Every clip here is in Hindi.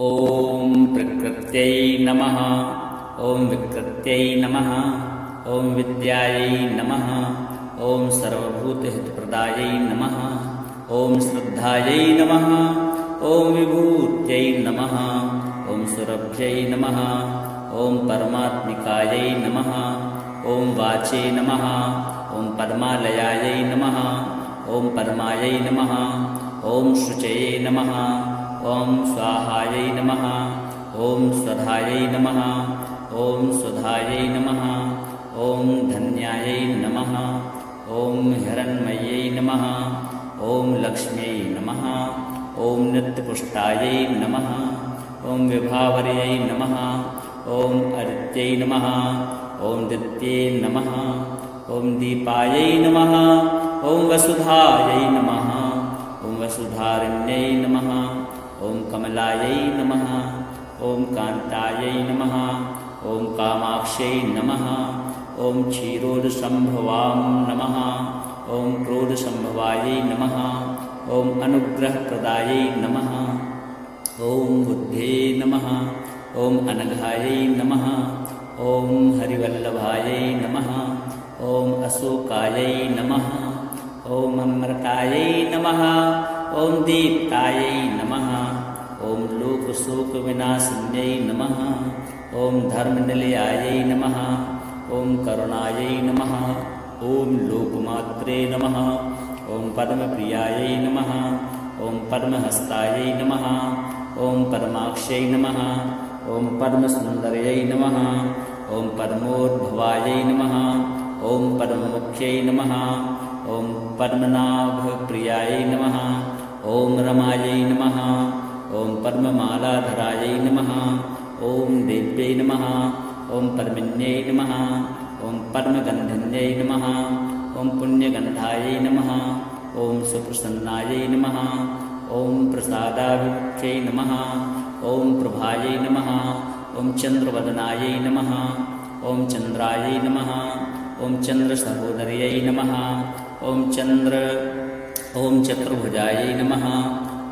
ॐ प्रकृत्यै नमः। ॐ विकृत्यै नमः। ॐ विद्यायै नमः। ॐ सर्वभूतहितप्रदायै नमः। ॐ श्रद्धायै नमः। ॐ विभूत्यै नमः। ॐ सुरभ्यै नमः। ॐ परमात्मिकायै नमः। ॐ वाचे नमः। ॐ पद्मालयायै नमः। ॐ पद्मायै नमः। ॐ शुचये नमः। ॐ स्वाहायै नमः। ॐ स्वधायै नमः। ॐ सुधायै नमः। ॐ धन्यायै नमः। ॐ हिरण्मयै नमः। ॐ लक्ष्म्यै नमः। ॐ नित्यपुष्टायै नमः। ॐ विभावर्यै नमः। ॐ अदित्यै नमः। ॐ दित्ये नमः। ॐ दीपायै नमः। ॐ वसुधायै नमः। ॐ वसुधारण्यै नमः। ॐ कमलायै नमः। ॐ कान्तायै नमः। ॐ कामाक्ष्यै नमः। ॐ क्षीरोदसम्भवां नमः। ॐ क्रोधसम्भवायै नमः। ॐ अनुग्रहप्रदायै नमः। ॐ बुद्धे नमः। ॐ अनघायै नमः। ॐ हरिवल्लभायै नमः। ॐ अशोकायै नमः। ॐ अमृतायै नमः। ॐ दीप्तायै नमः। ॐ लोकशोकविनाशिन्यै नमः। ॐ धर्मनिलयायै नमः। ॐ करुणायै नमः। ॐ लोकमात्रे नमः। ॐ पद्मप्रियायै नमः। ॐ पद्महस्तायै नमः। ॐ पद्माक्ष्यै नमः। ॐ पद्मसुन्दर्यै नमः। ॐ पद्मोद्भवायै नमः। ॐ पद्ममुख्यै नमः। ॐ पद्मनाभप्रियायै नमः। ॐ रमायै नमः। ॐ पद्ममालाधरायै नमः। ॐ देव्यै नमः। ॐ पद्मिन्यै नमः। ॐ पद्मगन्धिन्यै नमः। ॐ पुण्यगन्धायै नमः। ॐ सुप्रसन्नायै नमः। ॐ प्रसादाभिमुख्यै नमः। ॐ प्रभायै नमः। ॐ चन्द्रवदनायै नमः। ॐ चन्द्रायै नमः। ॐ चन्द्रसहोदर्यै नमः। ॐ चतुर्भुजायै नमः।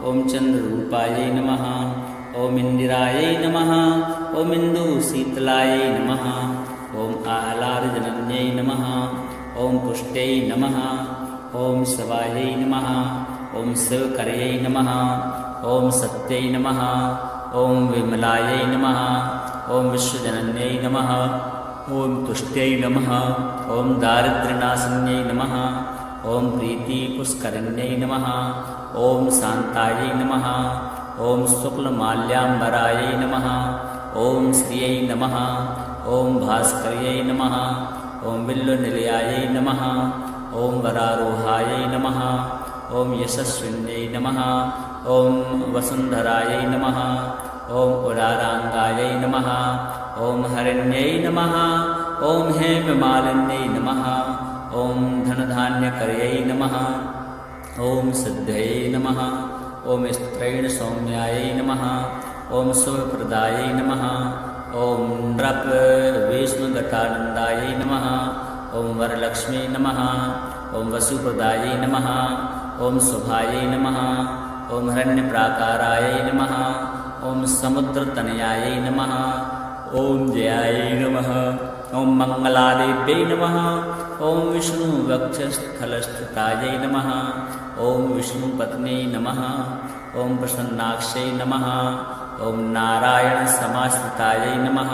ॐ चन्द्ररूपायै नमः। ॐ इन्दिरायै नमः। ॐ इन्दुशीतलायै नमः। ॐ आह्लादजनन्यै नमः। ॐ पुष्ट्यै नमः। ॐ शिवायै नमः। ॐ शिवकर्यै नमः। ॐ सत्यै नमः। ॐ विमलायै नमः। ॐ विश्वजनन्यै नमः। ॐ तुष्ट्यै नमः। ॐ दारिद्र्यनाशिन्यै नमः। ॐ प्रीतिपुष्करिण्यै नमः। ॐ शान्तायै नमः। ॐ शुक्लमाल्याम्बरायै नमः। ॐ श्रियै नमः। ॐ भास्कर्यै नमः। ॐ बिल्वनिलयायै नमः। ॐ वरारोहायै नमः। ॐ यशस्विन्यै नमः। ॐ वसुन्धरायै नमः। ॐ उदाराङ्गायै नमः। ॐ हरिण्यै नमः। ॐ हेममालिन्यै नमः। ॐ धनधान्यकर्यै नमः। ॐ सिद्धये नमः। ॐ स्त्रैण सौम्यायै नमः। ॐ शुभप्रदायै नमः। ॐ नृपविष्णुघटानन्दायै नमः। ॐ वरलक्ष्मी नमः। ॐ वसुप्रदायै नमः। ॐ शुभायै नमः। ॐ हिरण्यप्राकारायै नमः। ॐ समुद्रतनयायै नमः। ॐ जयायै नमः। ॐ मङ्गलादेव्यै नमः। ॐ विष्णुवक्षस्थलस्थितायै नमः। ॐ विष्णुपत्न्यै नमः। ॐ प्रसन्नाक्ष्यै नमः। ॐ नारायणसमाश्रितायै नमः।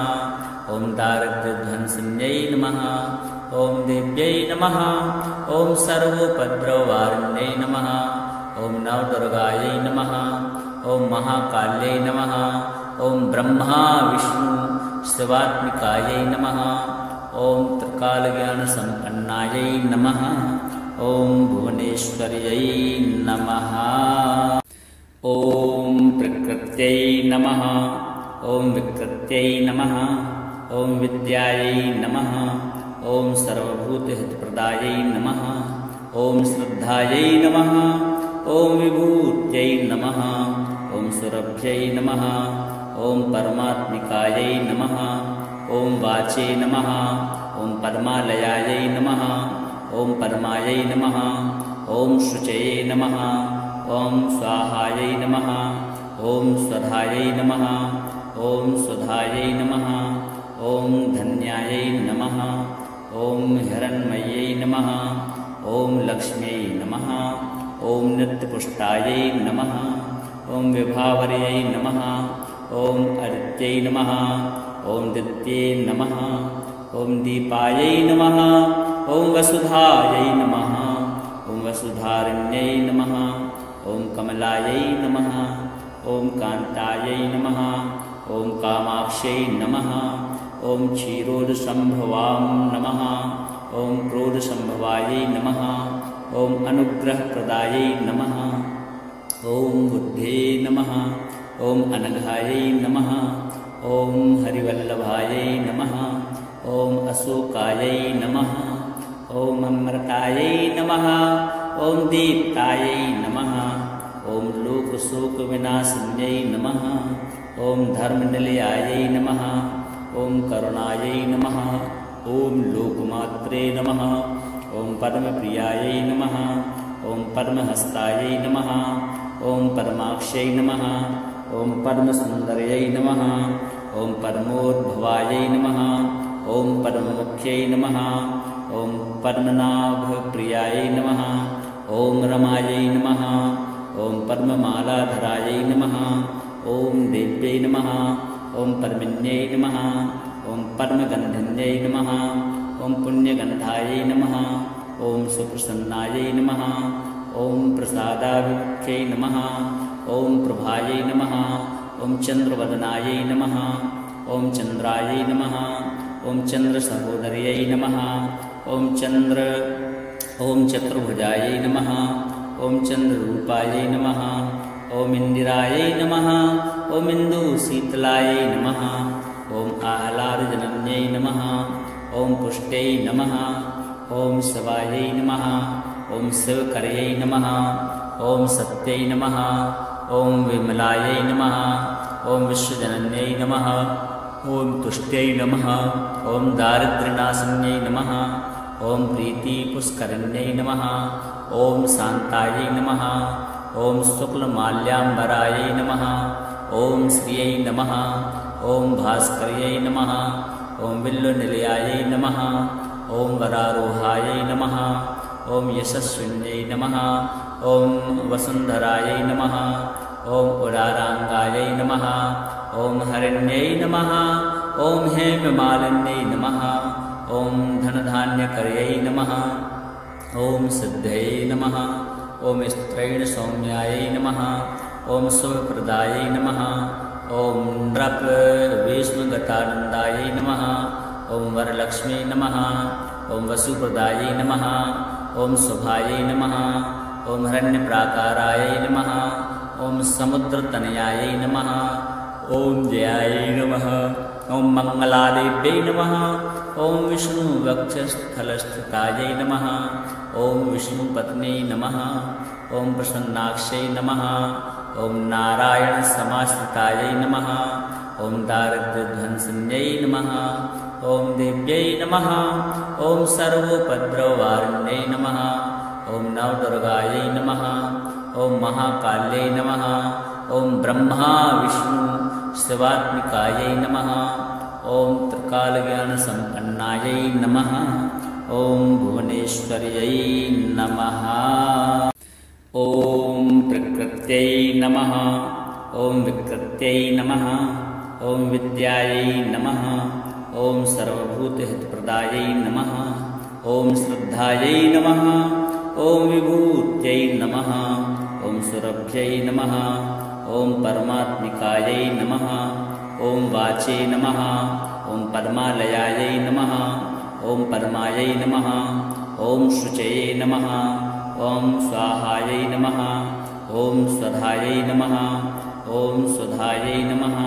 ॐ दारिद्र्यध्वंसिन्यै नमः। ॐ देव्यै नमः। ॐ सर्वोपद्रववारिण्यै नमः। ॐ नवदुर्गायै नमः। ॐ महाकाल्यै नमः। ॐ ब्रह्मा विष्णु शिवात्मिकायै नमः। ॐ त्रिकालज्ञानसम्पन्नायै नमः। ॐ भुवनेश्वर्यै नमः। ॐ प्रकृत्यै नमः। ॐ विकृत्यै नमः। ॐ विद्यायै नमः। ॐ सर्वभूतहितप्रदायै नमः। ॐ श्रद्धायै नमः। ॐ विभूत्यै नमः। ॐ सुरभ्यै नमः। ॐ परमात्मिकायै नमः। ॐ वाचे नमः। ॐ पद्मालयायै नमः। ॐ पद्मायै नमः। ॐ शुचये नमः। ॐ स्वाहायै नमः। ॐ स्वधायै नमः ॐ सुधायै नमः ॐ धन्यायै नमः ॐ हिरण्मयै नमः ॐ लक्ष्म्यै नमः ॐ नित्यपुष्टायै नमः ॐ विभावर्यै नमः ॐ अदित्यै नमः ॐ दित्ये नमः ॐ दीपायै नमः ॐ वसुधायै नमः ॐ वसुधारण्यै नमः ॐ कमलायै नमः ॐ कान्तायै नमः ॐ कामाक्ष्यै नमः ॐ क्षीरोदसम्भवां नमः ॐ क्रोधसम्भवायै नमः ॐ अनुग्रहप्रदायै नमः ॐ बुद्धे नमः ॐ अनघायै नमः ॐ हरिवल्लभायै नमः ॐ अशोकायै नमः ॐ अमृतायै नमः ॐ दीप्तायै नमः ॐ लोकशोकविनाशिन्यै नमः ॐ धर्मनिलयायै नमः ॐ करुणायै नमः ॐ लोकमात्रे नमः ॐ पद्मप्रियायै नमः ॐ पद्महस्तायै नमः ॐ पद्माक्ष्यै नमः ॐ पद्मसुन्दर्यै नमः ॐ पद्मोद्भवायै नमः ॐ पद्ममुख्यै नमः ॐ पद्मनाभप्रियायै नमः ॐ रमायै नमः ॐ पद्ममालाधरायै नमः ॐ देव्यै नमः ॐ पद्मिन्यै नमः ॐ पद्मगन्धिन्यै नमः ॐ पुण्यगन्धायै नमः ॐ सुप्रसन्नायै नमः ॐ प्रसादाभिमुख्यै नमः ॐ प्रभायै नमः ॐ चन्द्रवदनायै नमः ॐ चन्द्रायै नमः ॐ चन्द्रसहोदर्यै नमः ॐ चतुर्भुजायै नमः ॐ चन्द्ररूपायै नमः ॐ इन्दिरायै नमः ॐ इन्दुशीतलायै नमः ॐ आह्लादजनन्यै नमः ॐ पुष्ट्यै नमः ॐ शिवायै नमः ॐ शिवकर्यै नमः ॐ सत्यै नमः ॐ विमलायै नमः ॐ विश्वजनन्यै नमः ॐ तुष्ट्यै नमः ॐ दारिद्र्यनाशिन्यै नमः ॐ प्रीतिपुष्करिण्यै नमः ॐ शान्तायै नमः ॐ शुक्लमाल्याम्बरायै नमः ॐ श्रियै नमः ॐ भास्कर्यै नमः ॐ विल्लनिलयायै नमः ॐ वरारोहायै नमः ॐ यशस्विन्यै नमः ॐ वसुन्धरायै नमः ॐ उदाराङ्गायै नमः ॐ हरिण्यै नमः ॐ हेममालिन्यै नमः ॐ धनधान्यकर्यै नमः ॐ सिद्धये नमः ॐ स्त्रैणसौम्यायै नमः ॐ शुभप्रदायै नमः ॐ नृपविष्णुगतानन्दायै नमः ॐ वरलक्ष्मी नमः ॐ वसुप्रदायै नमः ॐ शुभायै नमः ॐ हिरण्यप्राकारायै नमः ॐ समुद्रतनयायै नमः ॐ जयायै नमः ॐ मङ्गलादेव्यै नमः ॐ विष्णुवक्षस्थलस्थितायै नमः ॐ विष्णुपत्न्यै नमः ॐ प्रसन्नाक्ष्यै नमः ॐ नारायणसमाश्रितायै नमः ॐ दारिद्र्यध्वंसिन्यै नमः ॐ देव्यै नमः ॐ सर्वोपद्रववारिण्यै नमः ॐ नवदुर्गायै नमः ॐ महाकाल्यै नमः ॐ ब्रह्मा विष्णु शिवात्मिकायै नमः ॐ त्रिकालज्ञानसम्पन्नायै नमः ॐ भुवनेश्वर्यै नमः ॐ प्रकृत्यै नमः ॐ विकृत्यै नमः ॐ विद्यायै नमः ॐ सर्वभूतहितप्रदायै नमः ॐ श्रद्धायै नमः ॐ विभूत्यै नमः ॐ सुरभ्यै नमः ॐ परमात्मिकायै नमः ॐ वाचे नमः ॐ पद्मालयायै नमः ॐ पद्मायै नमः ॐ शुचये नमः ॐ स्वाहायै नमः ॐ स्वधायै नमः ॐ सुधायै नमः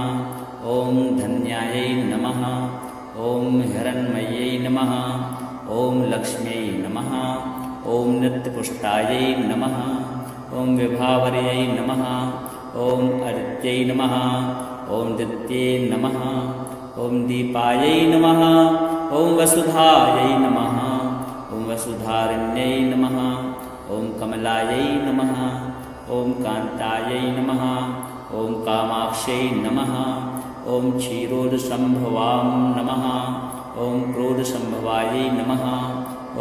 ॐ धन्यायै नमः ॐ हिरण्मयै नमः ॐ लक्ष्म्यै नमः ॐ नित्यपुष्टायै नमः ॐ विभावर्यै नमः ॐ अदित्यै नमः ॐ दित्ये नमः ॐ दीपायै नमः ॐ वसुधायै नमः ॐ वसुधारण्यै नमः ॐ कमलायै नमः ॐ कान्तायै नमः ॐ कामाक्ष्यै नमः ॐ क्षीरोदसम्भवां नमः ॐ क्रोधसम्भवायै नमः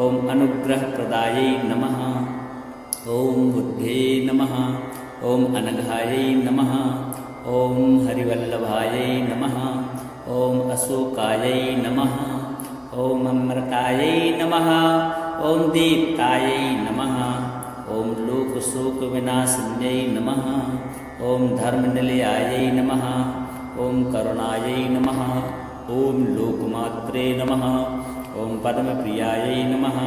ॐ अनुग्रहप्रदायै नमः ॐ बुद्धे नमः ॐ अनघायै नमः ॐ हरिवल्लभायै नमः ॐ अशोकायै नमः ॐ अमृतायै नमः ॐ दीप्तायै नमः ॐ लोकशोकविनाशिन्यै नमः ॐ धर्मनिलयायै नमः ॐ करुणायै नमः ॐ लोकमात्रे नमः ॐ पद्मप्रियायै नमः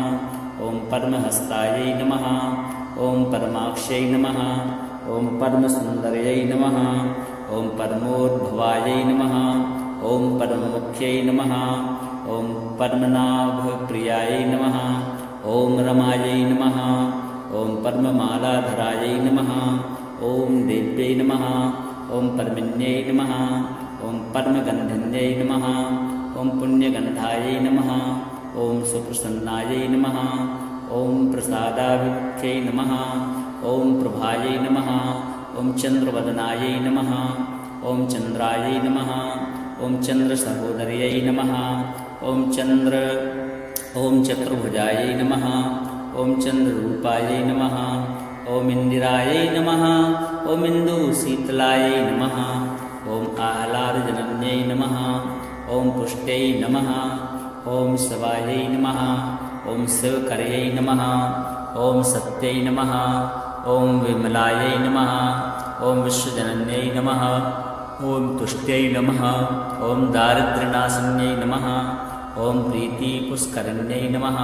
ॐ पद्महस्तायै नमः ॐ पद्माक्ष्यै नमः ॐ पद्मसुन्दर्यै नमः ॐ पद्मोद्भवायै नमः ॐ पद्ममुख्यै नमः ॐ पद्मनाभप्रियायै नमः ॐ रमायै नमः ॐ पद्ममालाधरायै नमः ॐ देव्यै नमः ॐ पद्मिन्यै नमः ॐ पद्मगन्धिन्यै नमः ॐ पुण्यगन्धायै नमः ॐ सुप्रसन्नायै नमः ॐ प्रसादाभिमुख्यै नमः ॐ प्रभायै नमः ॐ चन्द्रवदनायै नमः ॐ चन्द्रायै नमः ॐ चन्द्रसहोदर्यै नमः ॐ चतुर्भुजायै नमः ॐ चन्द्ररूपायै नमः ॐ इन्दिरायै नमः ॐ इन्दुशीतलायै नमः ॐ आह्लादजनन्यै नमः ॐ पुष्ट्यै नमः ॐ शिवायै नमः ॐ शिवकर्यै नमः ॐ सत्यै नमः ॐ विमलायै नमः ॐ विश्वजनन्यै नमः ॐ तुष्ट्यै नमः ॐ दारिद्र्यनाशिन्यै नमः ॐ प्रीतिपुष्करिण्यै नमः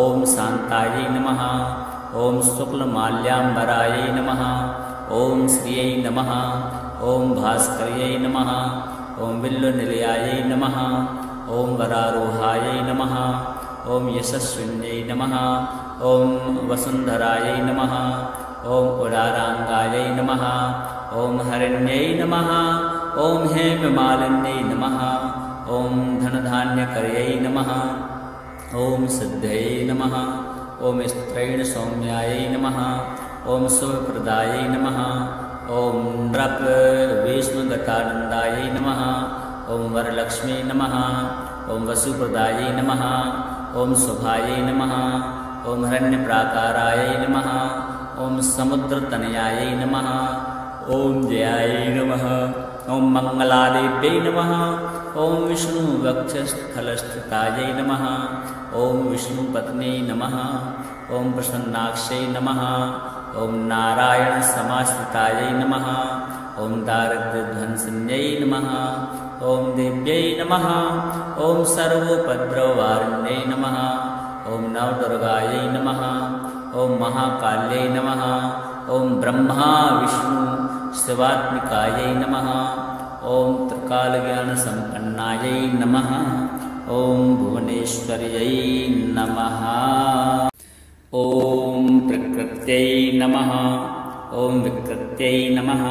ॐ शान्तायै नमः ॐ शुक्लमाल्याम्बरायै नमः ॐ श्रियै नमः ॐ भास्कर्यै नमः ॐ विल्लनिलयायै नमः ॐ वरारोहायै नमः ॐ यशस्विन्यै नमः ॐ वसुन्धरायै नमः ॐ उदाराङ्गायै नमः ॐ हरिण्यै नमः ॐ हेममालिन्यै नमः ॐ धनधान्यकर्यै नमः ॐ सिद्धयै नमः ॐ स्त्रैणसौम्यायै नमः ॐ शुभप्रदायै नमः ॐ नृपविष्णुगतानन्दायै नमः ॐ वरलक्ष्मी नमः ॐ वसुप्रदायै नमः ॐ शुभायै नमः ॐ हिरण्यप्राकारायै नमः ॐ समुद्रतनयायै नमः ॐ जयायै नमः ॐ मङ्गलादेव्यै नमः ॐ विष्णुवक्षस्थलस्थितायै नमः ॐ विष्णुपत्न्यै नमः ॐ प्रसन्नाक्ष्यै नमः ॐ नारायणसमाश्रितायै नमः ॐ दारिद्र्यध्वंसिन्यै नमः ॐ देव्यै नमः ॐ सर्वोपद्रववारिण्यै नमः ॐ नवदुर्गायै नमः ॐ महाकाल्यै नमः ॐ ब्रह्मा विष्णु शिवात्मिकायै नमः ॐ त्रिकालज्ञानसम्पन्नायै नमः ॐ भुवनेश्वर्यै नमः ॐ प्रकृत्यै नमः ॐ विकृत्यै नमः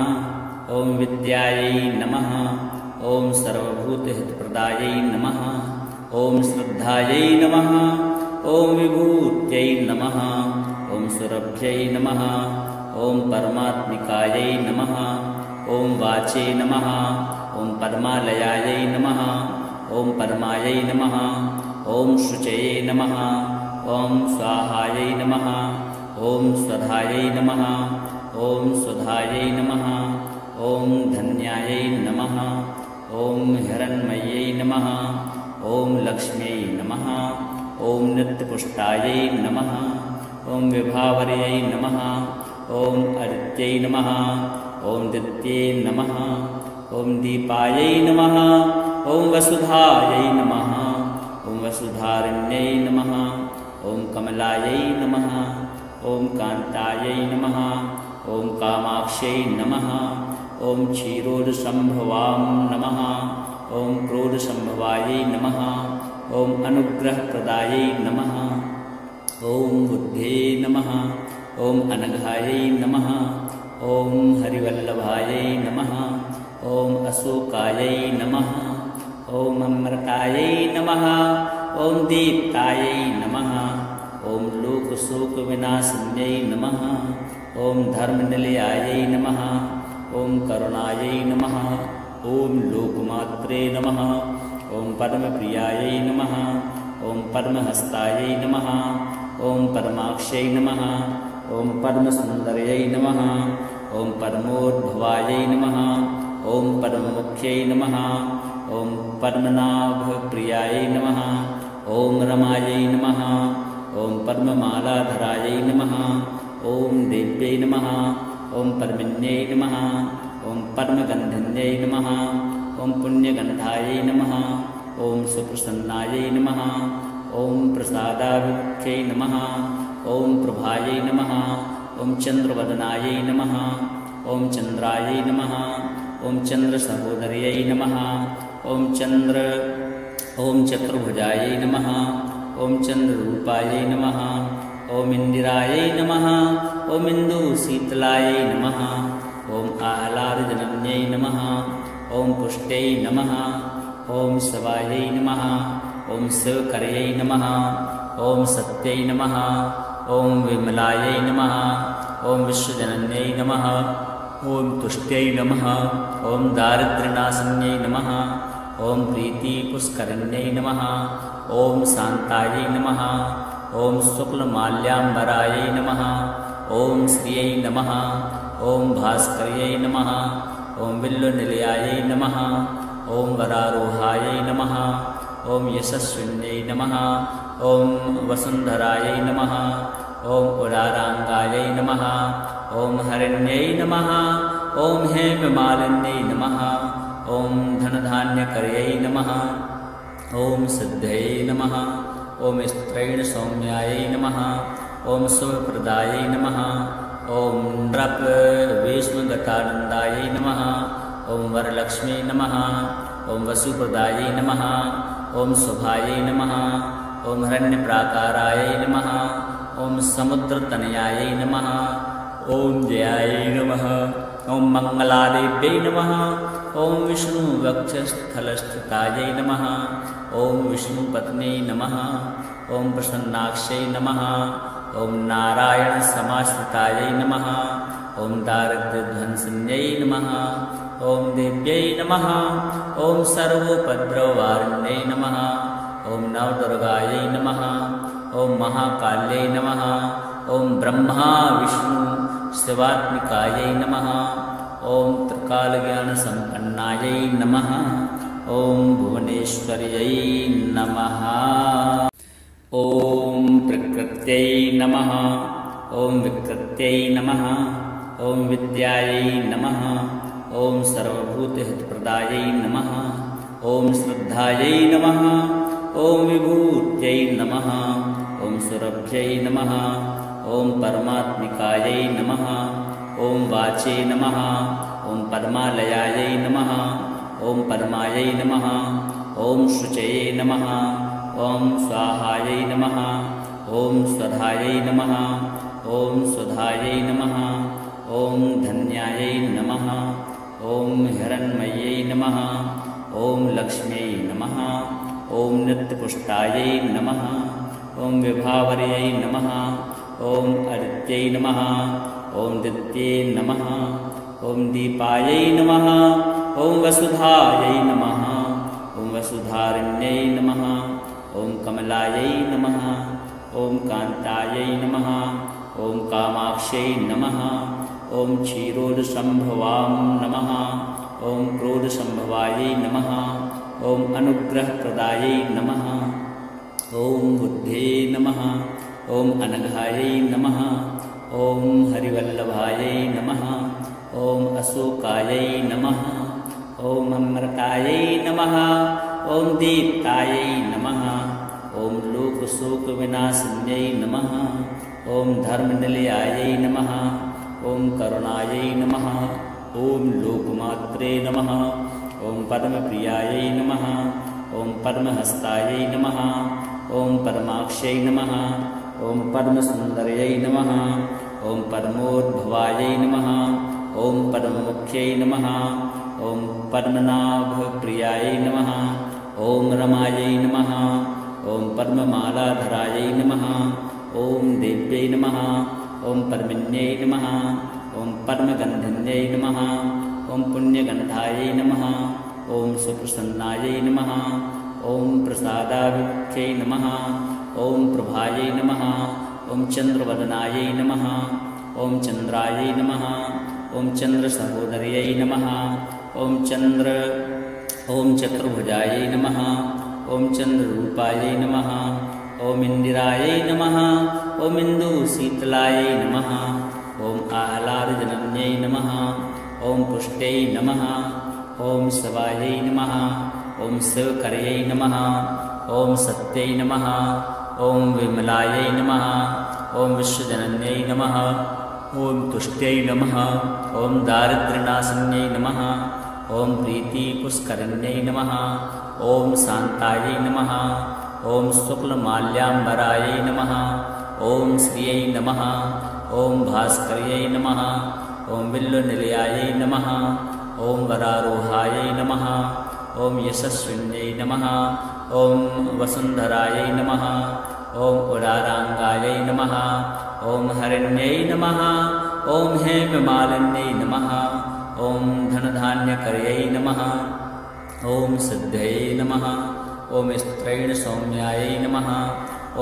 ॐ विद्यायै नमः ॐ सर्वभूतहितप्रदायै नमः ॐ श्रद्धायै नमः ॐ विभूत्यै नमः ॐ सुरभ्यै नमः ॐ परमात्मिकायै नमः ॐ वाचे नमः ॐ पद्मालयायै नमः ॐ पद्मायै नमः ॐ शुचये नमः ॐ स्वाहायै नमः ॐ स्वधायै नमः ॐ सुधायै नमः ॐ धन्यायै नमः ॐ हिरण्मय्यै नमः ॐ लक्ष्म्यै नमः ॐ नित्यपुष्टायै नमः ॐ विभावर्यै नमः ॐ अदित्यै नमः ॐ दित्ये नमः ॐ दीपायै नमः ॐ वसुधायै नमः ॐ वसुधारिण्यै नमः ॐ कमलायै नमः ॐ कान्तायै नमः ॐ कामाक्ष्यै नमः ॐ क्षीरोदसम्भवां नमः ॐ क्रोधसम्भवायै नमः ॐ अनुग्रहप्रदायै नमः ॐ बुद्धे नमः ॐ अनघायै नमः ॐ हरिवल्लभायै नमः ॐ अशोकायै नमः ॐ अमृतायै नमः ॐ दीप्तायै नमः ॐ लोकशोकविनाशिन्यै नमः ॐ धर्मनिलयायै नमः ॐ करुणायै नमः ॐ लोकमात्रे नमः ॐ पद्मप्रियायै नमः ॐ पद्महस्तायै नमः ॐ पद्माक्षै नमः ॐ पद्मसुन्दर्यै नमः ॐ पद्मोद्भवायै नमः ॐ पद्ममुख्यै नमः ॐ पद्मनाभप्रियायै नमः ॐ रमायै नमः ॐ पद्ममालाधरायै नमः ॐ देव्यै नमः ॐ पद्मिन्यै नमः ॐ पद्मगन्धिन्यै नमः ॐ पुण्यगन्धायै नमः ॐ सुप्रसन्नायै नमः ॐ प्रसादाभिमुख्यै नमः ॐ प्रभायै नमः ॐ चन्द्रवदनायै नमः ॐ चन्द्रायै नमः ॐ चन्द्रसहोदर्यै नमः ॐ चतुर्भुजायै नमः ॐ चन्द्ररूपायै नमः ॐ इन्दिरायै नमः ॐ इन्दुशीतलायै नमः ॐ आह्लादजनन्यै नमः ॐ पुष्ट्यै नमः ॐ शवायै नमः ॐ शिवकर्यै नमः ॐ सत्यै नमः ॐ विमलायै नमः ॐ विश्वजनन्यै नमः ॐ तुष्ट्यै नमः ॐ दारिद्र्यनाशिन्यै नमः ॐ प्रीतिपुष्करिण्यै नमः ॐ शान्तायै नमः ॐ शुक्लमाल्याम्बरायै नमः ॐ श्रियै नमः ॐ भास्कर्यै नमः ॐ विल्लुनिलयायै नमः ॐ वरारोहायै नमः ॐ यशस्विन्यै नमः ॐ वसुन्धरायै नमः ॐ उदाराङ्गायै नमः ॐ हरिण्यै नमः ॐ हेममालिन्यै नमः ॐ धनधान्यकर्यै नमः ॐ सिद्धये नमः ॐ स्त्रैणसौम्यायै नमः ॐ शुभप्रदायै नमः ॐ नृपवेश्मगतानन्दायै नमः ॐ वरलक्ष्मी नमः ॐ वसुप्रदायै नमः ॐ शुभायै नमः ॐ हिरण्यप्राकारायै नमः ॐ समुद्रतनयायै नमः ॐ जयायै नमः ॐ मङ्गलादेव्यै नमः ॐ विष्णुवक्षस्थलस्थितायै नमः ॐ विष्णुपत्न्यै नमः ॐ प्रसन्नाक्षै नमः ॐ नारायणसमाश्रितायै नमः ॐ दारिद्र्यध्वंसिन्यै नमः ॐ देव्यै नमः ॐ सर्वोपद्रववारिण्यै नमः ॐ नवदुर्गायै नमः ॐ महाकाल्यै नमः ॐ ब्रह्मा विष्णु शिवात्मिकायै नमः ॐ त्रिकालज्ञानसम्पन्नायै नमः ॐ भुवनेश्वर्यै नमः ॐ प्रकृत्यै नमः ॐ विकृत्यै नमः ॐ विद्यायै नमः ॐ सर्वभूतहितप्रदायै नमः ॐ श्रद्धायै नमः ॐ विभूत्यै नमः ॐ सुरभ्यै नमः ॐ परमात्मिकायै नमः ॐ वाचे नमः ॐ पद्मालयायै नमः ॐ पद्मायै नमः ॐ शुचये नमः ॐ स्वाहायै नमः ॐ स्वधायै नमः ॐ सुधायै नमः ॐ धन्यायै नमः ॐ हिरण्मय्यै नमः ॐ लक्ष्म्यै नमः ॐ नित्यपुष्टायै नमः ॐ विभावर्यै नमः ॐ अदित्यै नमः ॐ दित्ये नमः ॐ दीपायै नमः ॐ वसुधायै नमः ॐ वसुधारिण्यै नमः ॐ कमलायै नमः ॐ कान्तायै नमः ॐ कामाक्ष्यै नमः ॐ क्षीरोदसम्भवां नमः ॐ क्रोधसम्भवायै नमः ॐ अनुग्रहप्रदायै नमः ॐ बुद्धे नमः ॐ अनघायै नमः ॐ हरिवल्लभायै नमः ॐ अशोकायै नमः ॐ अमृतायै नमः ॐ दीप्तायै नमः ॐ लोकशोकविनाशिन्यै नमः ॐ धर्मनिलयायै नमः ॐ करुणायै नमः ॐ लोकमात्रे नमः ॐ पद्मप्रियायै नमः ॐ पद्महस्तायै नमः ॐ पद्माक्षै नमः ॐ पद्मसुन्दर्यै नमः ॐ पद्मोद्भवायै नमः ॐ पद्ममुख्यै नमः ॐ पद्मनाभप्रियायै नमः ॐ रमायै नमः ॐ पद्ममालाधरायै नमः ॐ देव्यै नमः ॐ पद्मिन्यै नमः ॐ पद्मगन्धिन्यै नमः ॐ पुण्यगन्धायै नमः ॐ सुप्रसन्नायै नमः ॐ प्रसादाभिमुख्यै नमः ॐ प्रभायै नमः ॐ चन्द्रवदनायै नमः ॐ चन्द्रायै नमः ॐ चन्द्रसहोदर्यै नमः ॐ चतुर्भुजायै नमः ॐ चन्द्ररूपायै नमः ॐ इन्दिरायै नमः ॐ इन्दुशीतलायै नमः ॐ आह्लादजनन्यै नमः ॐ पुष्ट्यै नमः ॐ शिवायै नमः ॐ शिवकर्यै नमः ॐ सत्यै नमः ॐ विमलायै नमः ॐ विश्वजनन्यै नमः ॐ तुष्ट्यै नमः ॐ दारिद्र्यनाशिन्यै नमः ॐ प्रीतिपुष्करिण्यै नमः ॐ शान्तायै नमः ॐ शुक्लमाल्याम्बरायै नमः ॐ श्रियै नमः ॐ भास्कर्यै नमः ॐ बिल्वनिलयायै नमः ॐ वरारोहायै नमः ॐ यशस्विन्यै नमः ॐ वसुन्धरायै नमः ॐ उदाराङ्गायै नमः ॐ हरिण्यै नमः ॐ हेममालिन्यै नमः ॐ धनधान्यकर्यै नमः ॐ सिद्धये नमः ॐ स्त्रैणसौम्यायै नमः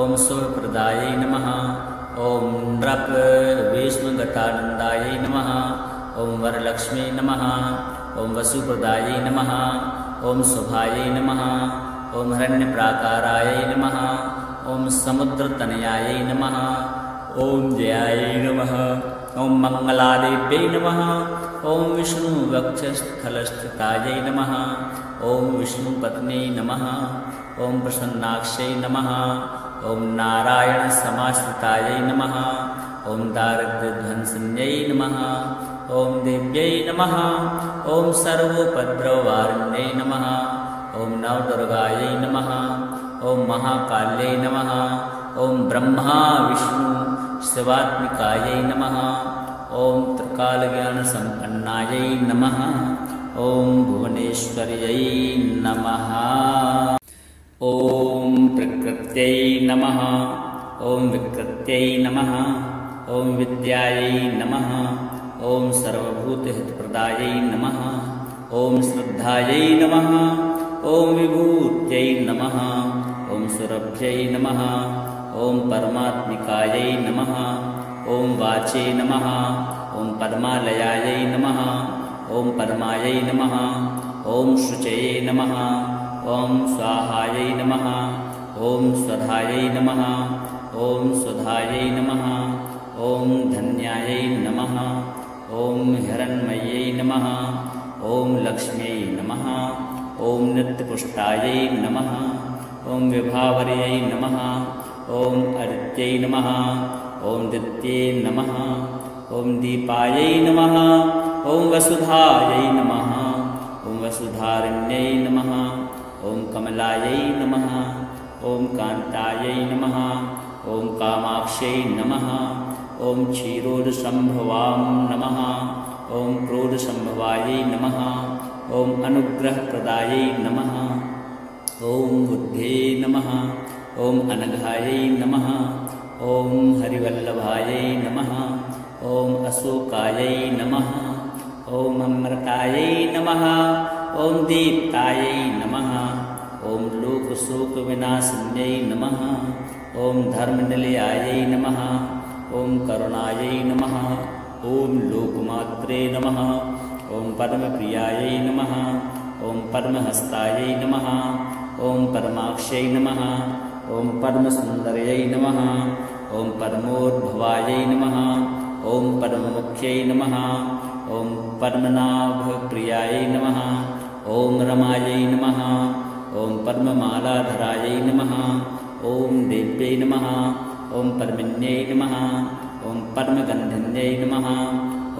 ॐ शुभप्रदायै नमः ॐ नृपविष्णुगतानन्दायै नमः ॐ वरलक्ष्मी नमः ॐ वसुप्रदायै नमः ॐ शुभायै नमः ॐ हिरण्यप्राकारायै नमः ॐ समुद्रतनयायै नमः ॐ जयायै नमः ॐ मङ्गलादेव्यै नमः ॐ विष्णुवक्षस्थलस्थितायै नमः ॐ विष्णुपत्न्यै नमः ॐ प्रसन्नाक्षै नमः ॐ नारायणसमाश्रितायै नमः ॐ दारिद्र्यध्वंसिन्यै नमः ॐ देव्यै नमः ॐ सर्वोपद्रववारिण्यै नमः ॐ नवदुर्गायै नमः ॐ महाकाल्यै नमः ॐ ब्रह्मा विष्णु शिवात्मिकायै नमः ॐ त्रिकालज्ञानसम्पन्नायै नमः ॐ भुवनेश्वर्यै नमः ॐ प्रकृत्यै नमः ॐ विकृत्यै नमः ॐ विद्यायै नमः ॐ सर्वभूतहितप्रदायै नमः ॐ श्रद्धायै नमः ॐ विभूत्यै नमः ॐ सुरभ्यै नमः ॐ परमात्मिकायै नमः ॐ वाचे नमः ॐ पद्मालयायै नमः ॐ पद्मायै नमः ॐ शुचये नमः ॐ स्वाहायै नमः ॐ स्वधायै नमः ॐ सुधायै नमः ॐ धन्यायै नमः ॐ हिरण्मयै नमः ॐ लक्ष्म्यै नमः ॐ नित्यपुष्टायै नमः ॐ विभावर्यै नमः ॐ अदित्यै नमः ॐ दित्ये नमः ॐ दीपायै नमः ॐ वसुधायै नमः ॐ वसुधारिण्यै नमः ॐ कमलायै नमः ॐ कान्तायै नमः ॐ कामाक्ष्यै नमः ॐ क्षीरोदसम्भवां नमः ॐ क्रोधसम्भवायै नमः ॐ अनुग्रहप्रदायै नमः ॐ बुद्धे नमः ॐ अनघायै नमः ॐ हरिवल्लभायै नमः ॐ अशोकायै नमः ॐ अमृतायै नमः ॐ दीप्तायै नमः ॐ लोकशोकविनाशिन्यै नमः ॐ धर्मनिलयायै नमः ॐ करुणायै नमः ॐ लोकमात्रे नमः ॐ पद्मप्रियायै नमः ॐ पद्महस्तायै नमः ॐ पद्माक्ष्यै नमः ॐ पद्मसुन्दर्यै नमः ॐ पद्मोद्भवायै नमः ॐ पद्ममुख्यै नमः ॐ पद्मनाभप्रियायै नमः ॐ रमायै नमः ॐ पद्ममालाधरायै नमः ॐ देव्यै नमः ॐ पद्मिन्यै नमः ॐ पद्मगन्धिन्यै नमः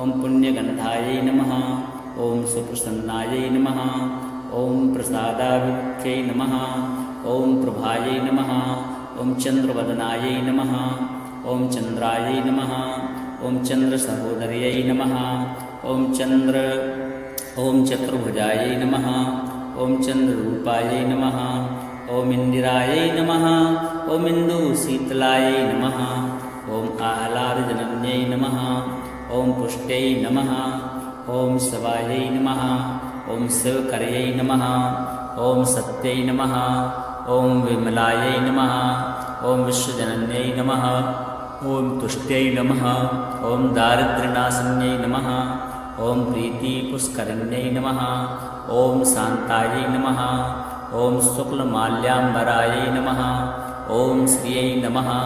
ॐ पुण्यगन्धायै नमः ॐ सुप्रसन्नायै नमः ॐ प्रसादाभिमुख्यै नमः ॐ प्रभायै नमः ॐ चन्द्रवदनायै नमः ॐ चन्द्रायै नमः ॐ चन्द्रसहोदर्यै नमः ॐ चतुर्भुजायै नमः ॐ चन्द्ररूपायै नमः ॐ इन्दिरायै नमः ॐ इन्दुशीतलायै नमः ॐ आह्लादजनन्यै नमः ॐ पुष्ट्यै नमः ॐ शिवायै नमः ॐ शिवकर्यै नमः ॐ सत्यै नमः ॐ विमलायै नमः ॐ विश्वजनन्यै नमः ॐ तुष्ट्यै नमः ॐ दारिद्र्यनाशिन्यै नमः ॐ प्रीतिपुष्करिण्यै नमः ॐ शान्तायै नमः ॐ शुक्लमाल्याम्बरायै नमः ॐ श्रियै नमः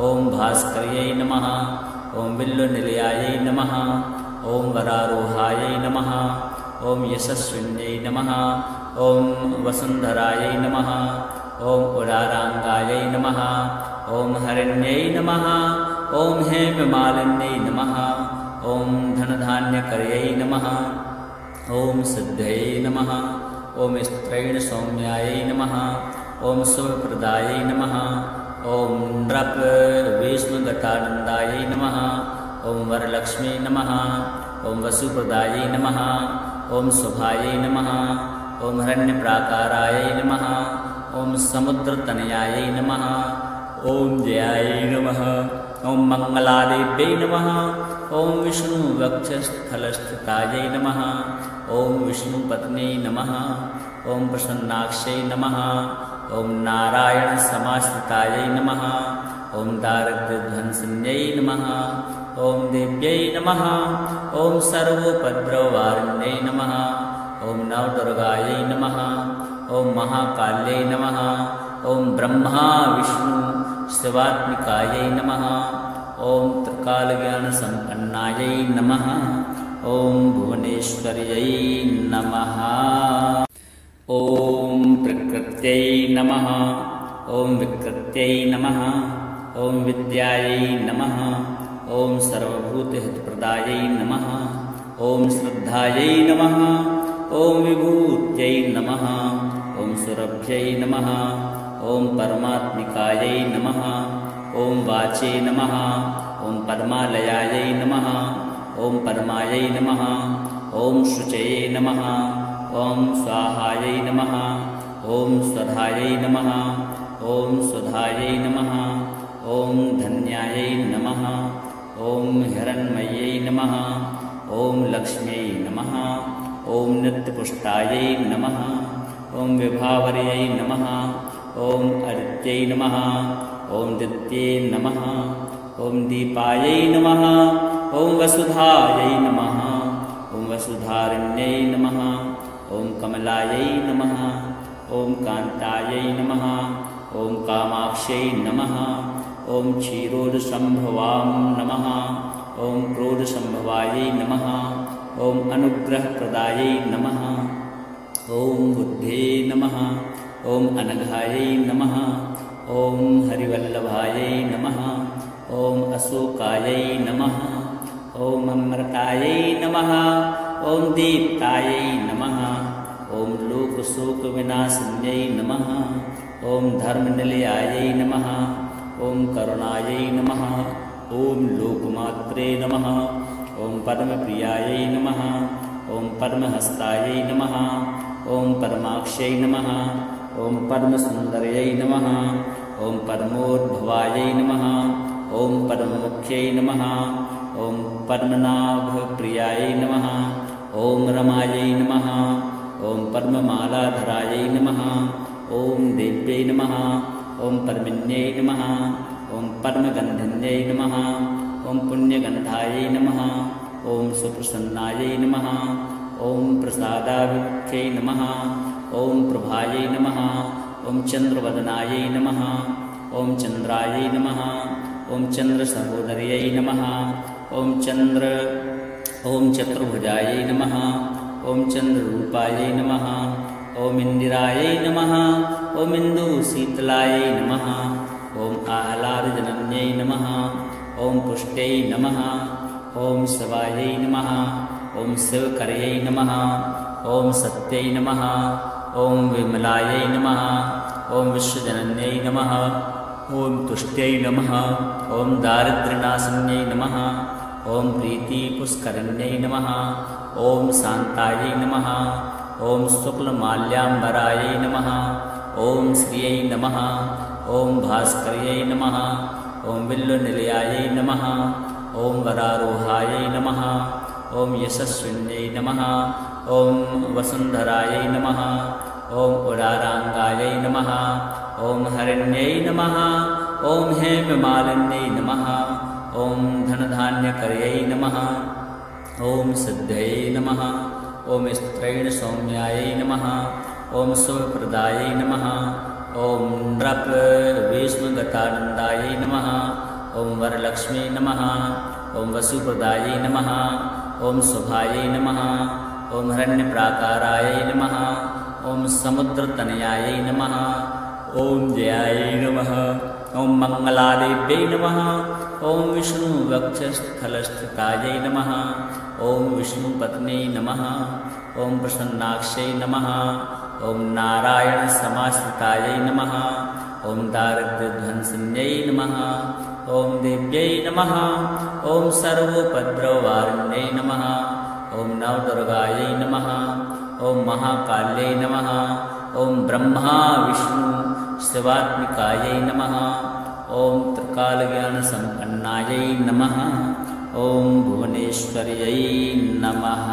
ॐ भास्कर्यै नमः ॐ बिल्वनिलयायै नमः ॐ वरारोहायै नमः ॐ यशस्विन्यै नमः ॐ वसुन्धरायै नमः ॐ उदाराङ्गायै नमः ॐ हरिण्यै नमः ॐ हेममालिन्यै नमः ॐ धनधान्यकर्यै नमः ॐ सिद्धये नमः ॐ स्त्रैणसौम्यायै नमः ॐ शुभप्रदायै नमः ॐ नृपविष्णुघटानन्दायै नमः ॐ वरलक्ष्मी नमः ॐ वसुप्रदायै नमः ॐ शुभायै नमः ॐ हिरण्यप्राकारायै नमः ॐ समुद्रतनयायै नमः ॐ जयायै नमः ॐ मङ्गलादेव्यै नमः ॐ विष्णुवक्षस्थलस्थितायै नमः ॐ विष्णुपत्न्यै नमः ॐ प्रसन्नाक्षै नमः ॐ नारायणसमाश्रितायै नमः ॐ दारिद्र्यध्वंसिन्यै नमः ॐ देव्यै नमः ॐ सर्वोपद्रववारिण्यै नमः ॐ नवदुर्गायै नमः ॐ महाकाल्यै नमः ॐ ब्रह्मा विष्णु शिवात्मिकायै नमः ॐ त्रिकालज्ञानसम्पन्नायै नमः ॐ भुवनेश्वर्यै नमः ॐ प्रकृत्यै नमः ॐ विकृत्यै नमः ॐ विद्यायै नमः ॐ सर्वभूतहितप्रदायै नमः ॐ श्रद्धायै नमः ॐ विभूत्यै नमः ॐ सुरभ्यै नमः ॐ परमात्मिकायै नमः ॐ वाचे नमः ॐ पद्मालयायै नमः ॐ पद्मायै नमः ॐ शुचये नमः ॐ स्वाहायै नमः ॐ स्वधायै नमः ॐ सुधायै नमः ॐ धन्यायै नमः ॐ हिरण्मयै नमः ॐ लक्ष्म्यै नमः ॐ नित्यपुष्टायै नमः ॐ विभावर्यै नमः ॐ अदित्यै नमः ॐ दित्ये नमः ॐ दीपायै नमः ॐ वसुधायै नमः ॐ वसुधारिण्यै नमः ॐ कमलायै नमः ॐ कान्तायै नमः ॐ कामाक्ष्यै नमः ॐ क्षीरोदसम्भवां नमः ॐ क्रोधसम्भवायै नमः ॐ अनुग्रहप्रदायै नमः ॐ बुद्धे नमः ॐ अनघायै नमः ॐ हरिवल्लभायै नमः ॐ अशोकायै नमः ॐ अमृतायै नमः ॐ दीप्तायै नमः ॐ लोकशोकविनाशिन्यै नमः ॐ धर्मनिलयायै नमः ॐ करुणायै नमः ॐ लोकमात्रे नमः ॐ पद्मप्रियायै नमः ॐ पद्महस्तायै नमः ॐ पद्माक्ष्यै नमः ॐ पद्मसुन्दर्यै नमः ॐ पद्मोद्भवायै नमः ॐ पद्ममुख्यै नमः ॐ पद्मनाभप्रियायै नमः ॐ रमायै नमः ॐ पद्ममालाधरायै नमः ॐ देव्यै नमः ॐ पद्मिन्यै नमः ॐ पद्मगन्धिन्यै नमः ॐ पुण्यगन्धायै नमः ॐ सुप्रसन्नायै नमः ॐ प्रसादाभिमुख्यै नमः ॐ प्रभायै नमः ॐ चन्द्रवदनायै नमः ॐ चन्द्रायै नमः ॐ चन्द्रसहोदर्यै नमः ॐ चतुर्भुजायै नमः ॐ चन्द्ररूपायै नमः ॐ इन्दिरायै नमः ॐ इन्दुशीतलायै नमः ॐ आह्लादजनन्यै नमः ॐ पुष्ट्यै नमः ॐ शिवायै नमः ॐ शिवकर्यै नमः ॐ सत्यै नमः ॐ विमलायै नमः ॐ विश्वजनन्यै नमः ॐ तुष्ट्यै नमः ॐ दारिद्र्यनाशिन्यै नमः ॐ प्रीतिपुष्करिण्यै नमः ॐ शान्तायै नमः ॐ शुक्लमाल्याम्बरायै नमः ॐ श्रियै नमः ॐ भास्कर्यै नमः ॐ बिल्वनिलयायै नमः ॐ वरारोहायै नमः ॐ यशस्विन्यै नमः ॐ वसुन्धरायै नमः ॐ उदाराङ्गायै नमः ॐ हरिण्यै नमः ॐ हेममालिन्यै नमः ॐ धनधान्यकर्यै नमः ॐ सिद्धयै नमः ॐ स्त्रैणसौम्यायै नमः ॐ शुभप्रदायै नमः ॐ नृपवेश्मगतानन्दायै नमः ॐ वरलक्ष्मी नमः ॐ वसुप्रदायै नमः ॐ शुभायै नमः ॐ हिरण्यप्राकारायै नमः ॐ समुद्रतनयायै नमः ॐ जयायै नमः ॐ मङ्गलादेव्यै नमः ॐ विष्णुवक्षस्थलस्थितायै नमः ॐ विष्णुपत्न्यै नमः ॐ प्रसन्नाक्षै नमः ॐ नारायणसमाश्रितायै नमः ॐ दारिद्र्यध्वंसिन्यै नमः ॐ देव्यै नमः ॐ सर्वोपद्रववारिण्यै नमः ॐ नवदुर्गायै नमः ॐ महाकाल्यै नमः ॐ ब्रह्मा विष्णु शिवात्मिकायै नमः ॐ त्रिकालज्ञानसम्पन्नायै नमः ॐ भुवनेश्वर्यै नमः।